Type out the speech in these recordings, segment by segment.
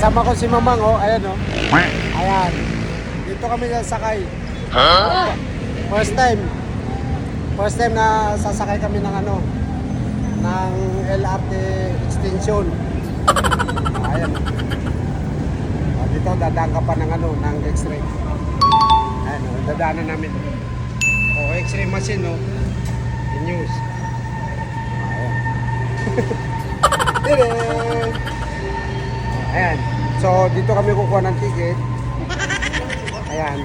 Kasama ko si Mamang, oh. Ayan, oh. Ayan. Dito kami sasakay. First time. First time na sasakay kami ng ano, ng LRT extension. Ayan. Oh, dito dadaan ka pa ng ano, ng X-ray. Ayan, oh, dadaanan namin. Oh, X-ray machine, oh. News. Ayan. Tadaan! Ayan. So, dito kami kukuha ng ticket. Ayan.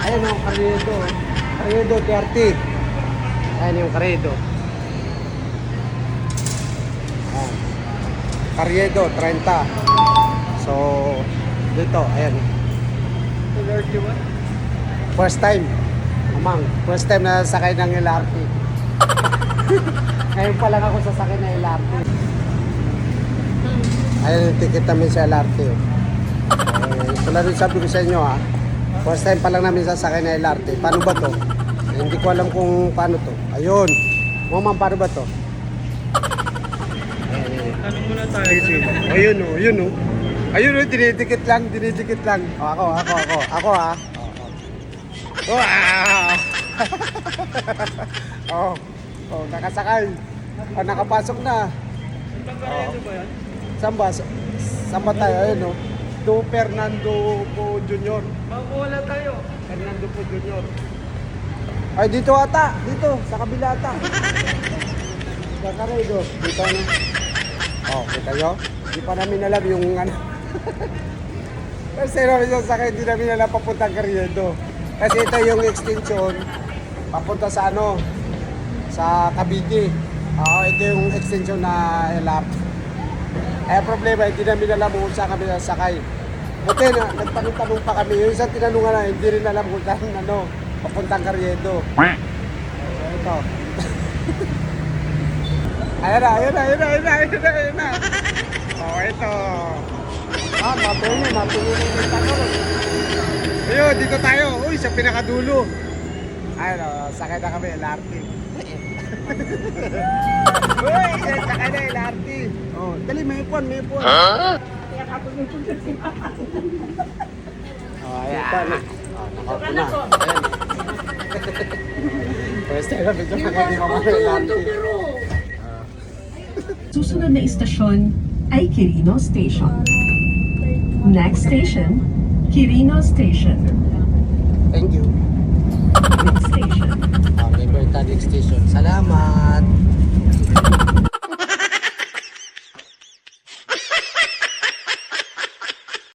Ayan yung Carriedo. Carriedo 30. Ayan yung Carriedo. Ayan. Carriedo 30. So, dito. Ayan. First time. Amang. First time na sakay ng LRT. Ngayon pa lang ako sasakay ng LRT. Ayan yung ticket namin sa LRT. Ito lang rin sabi ko sa inyo, ha. First time pa lang namin sasakay na LRT. Paano ba to? Hindi ko alam kung paano to. Ayun. Mamang, paano ba to? Tanong muna tayo. Ayun, oh. Ayun, oh. Ayun, oh. Dinidikit lang. Dinidikit lang. Oh, ako, ha. Wow! Oh. Oh, nakasakay. Oh, nakapasok na. Ang Carriedo ba yan? Saan ba? Saan ba tayo? Ayun, oh. Do Fernando Po Jr. Mawala tayo. Fernando Po Jr. Ay, dito ata. Dito, sa kabila ata. Sa Carriedo. Dito na. Oh, kita nyo? Hindi pa namin alam yung ano. Kasi namin sasakay, hindi namin alam papuntang Carriedo. Kasi ito yung extension papunta sa ano, sa Cavite. Ito yung extension na LRT. Eh, problema, hindi namin alam kung saan kami sasakay. Buti na, nagtanong-tanong pa kami. Yung isang tinanong na, hindi rin alam kung saan, ano, papuntang Carriedo. So, ito. Ayan na. Oh, ito. Mapili yung tanong. Ayun, dito tayo. Uy, sa pinakadulo. Ayun, sakay na kami, LRT. Uy, sakay na LRT. Oh, dali, may ipon. Huh? Oh, ayan. Nakaupo na. Ayan. First time na medyo nakakita ko ng LRT. Susunod na istasyon ay Quirino Station. Next station, Quirino Station. Thank you. Next station, Libertad Station. Salamat.